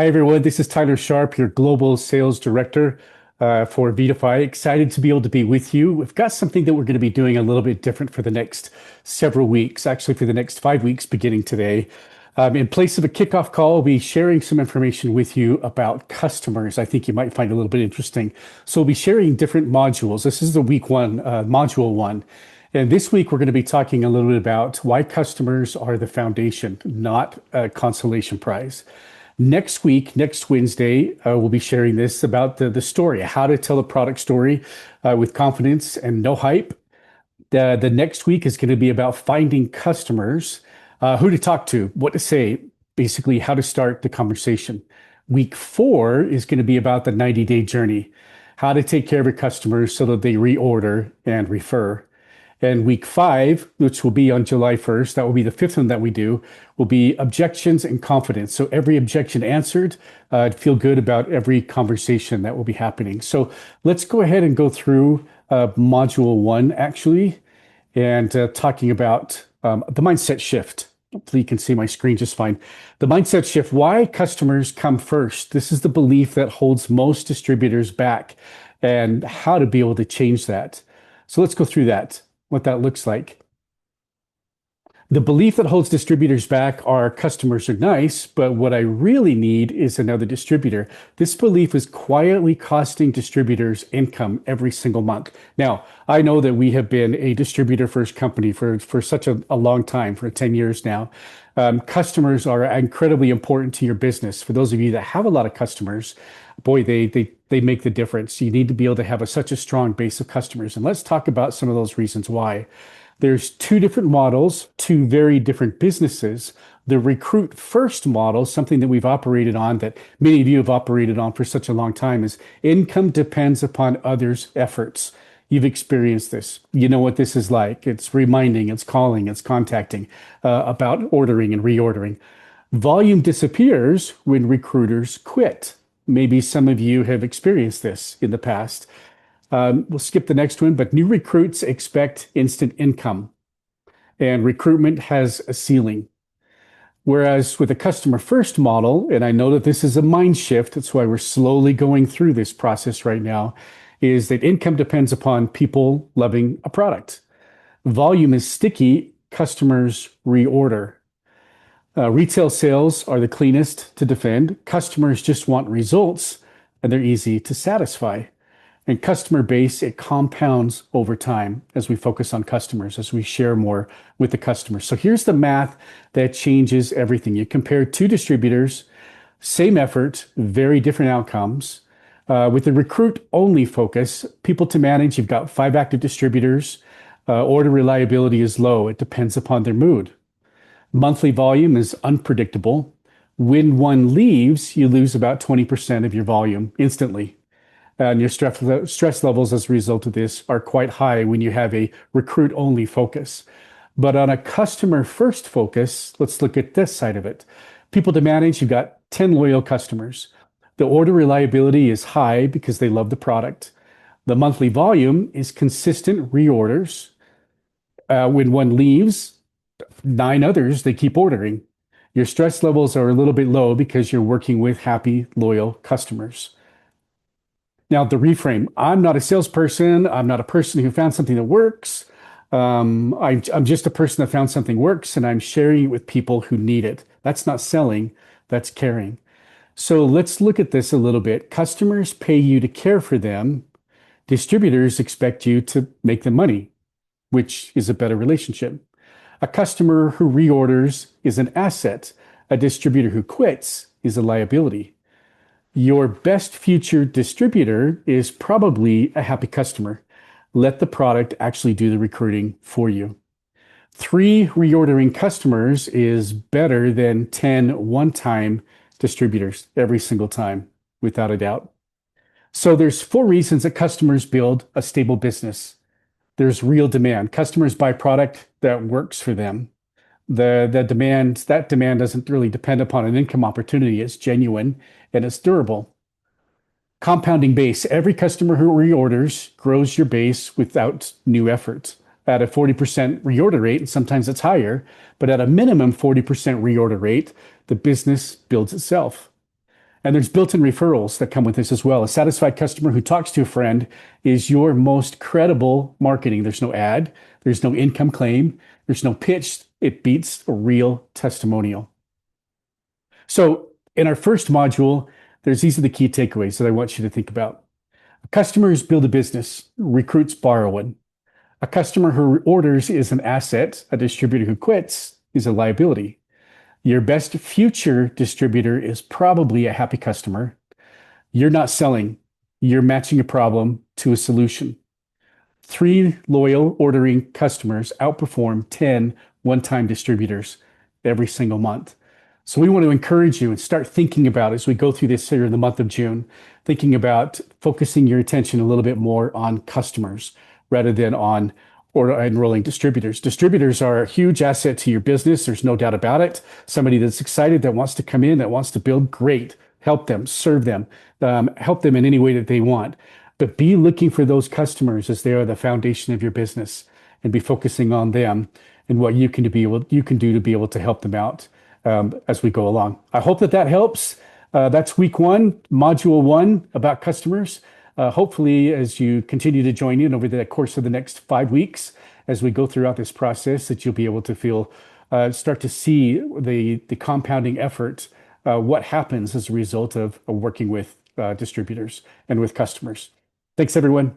Hi, everyone. This is Tyler Sharp, your Global Sales Director for Vitify. Excited to be able to be with you. We've got something that we're going to be doing a little bit different for the next several weeks, actually, for the next 5 weeks beginning today. In place of a kickoff call, we'll be sharing some information with you about customers. I think you might find a little bit interesting. So we'll be sharing different modules. This is the week one, module one. And this week, we're going to be talking a little bit about why customers are the foundation, not a consolation prize. Next week, next Wednesday, we'll be sharing this about the story, how to tell a product story with confidence and no hype. The next week is going to be about finding customers, who to talk to, what to say, basically how to start the conversation. Week 4 is going to be about the 90-day journey, how to take care of your customers so that they reorder and refer. And week 5, which will be on July 1st, that will be the 5th one that we do, will be objections and confidence. So every objection answered, feel good about every conversation that will be happening. So let's go ahead and go through module 1, actually, and talking about the mindset shift. Hopefully you can see my screen just fine. The mindset shift, why customers come first. This is the belief that holds most distributors back and how to be able to change that. So let's go through that, what that looks like. The belief that holds distributors back are customers are nice, but what I really need is another distributor. This belief is quietly costing distributors income every single month. Now, I know that we have been a distributor first company for such a long time, for 10 years now. Customers are incredibly important to your business. For those of you that have a lot of customers, boy, they make the difference. You need to be able to have such a strong base of customers. And let's talk about some of those reasons why. There's 2 different models, 2 very different businesses. The recruit first model, something that we've operated on, that many of you have operated on for such a long time, is income depends upon others' efforts. You've experienced this. You know what this is like. It's reminding, it's calling, it's contacting about ordering and reordering. Volume disappears when recruiters quit. Maybe some of you have experienced this in the past. We'll skip the next one, but new recruits expect instant income, and recruitment has a ceiling. Whereas with a customer first model, and I know that this is a mind shift, that's why we're slowly going through this process right now, is that income depends upon people loving a product. Volume is sticky, customers reorder. Retail sales are the cleanest to defend. Customers just want results, and they're easy to satisfy. And customer base, it compounds over time as we focus on customers, as we share more with the customers. So here's the math that changes everything. You compare 2 distributors, same effort, very different outcomes. With the recruit-only focus, people to manage, you've got 5 active distributors. Order reliability is low. It depends upon their mood. Monthly volume is unpredictable. When one leaves, you lose about 20% of your volume instantly. And your stress levels as a result of this are quite high when you have a recruit-only focus. But on a customer-first focus, let's look at this side of it. People to manage, you've got 10 loyal customers. The order reliability is high because they love the product. The monthly volume is consistent reorders. When one leaves, 9 others, they keep ordering. Your stress levels are a little bit low because you're working with happy, loyal customers. Now, the reframe, I'm not a salesperson. I'm not a person who found something that works. I'm just a person that found something works, and I'm sharing it with people who need it. That's not selling, that's caring. So let's look at this a little bit. Customers pay you to care for them. Distributors expect you to make them money, which is a better relationship. A customer who reorders is an asset. A distributor who quits is a liability. Your best future distributor is probably a happy customer. Let the product actually do the recruiting for you. 3 reordering customers is better than 10 one-time distributors every single time, without a doubt. So there's 4 reasons that customers build a stable business. There's real demand. Customers buy product that works for them. That demand doesn't really depend upon an income opportunity. It's genuine and it's durable. Compounding base. Every customer who reorders grows your base without new effort. At a 40% reorder rate, and sometimes it's higher, but at a minimum 40% reorder rate, the business builds itself. And there's built-in referrals that come with this as well. A satisfied customer who talks to a friend is your most credible marketing. There's no ad, there's no income claim, there's no pitch. It beats a real testimonial. So in our first module, these are the key takeaways that I want you to think about. Customers build a business, recruits borrowing. A customer who orders is an asset. A distributor who quits is a liability. Your best future distributor is probably a happy customer. You're not selling, you're matching a problem to a solution. 3 loyal ordering customers outperform 10 one-time distributors every single month. So we want to encourage you and start thinking about as we go through this here in the month of June, thinking about focusing your attention a little bit more on customers rather than on or enrolling distributors. Distributors are a huge asset to your business. There's no doubt about it. Somebody that's excited, that wants to come in, that wants to build, great. Help them, serve them, help them in any way that they want. But be looking for those customers as they are the foundation of your business and be focusing on them and what you can do to be able to help them out as we go along. I hope that helps. That's week 1, module 1 about customers. Hopefully, as you continue to join in over the course of the next 5 weeks, as we go throughout this process, that you'll be able to start to see the compounding effort, what happens as a result of working with distributors and with customers. Thanks, everyone.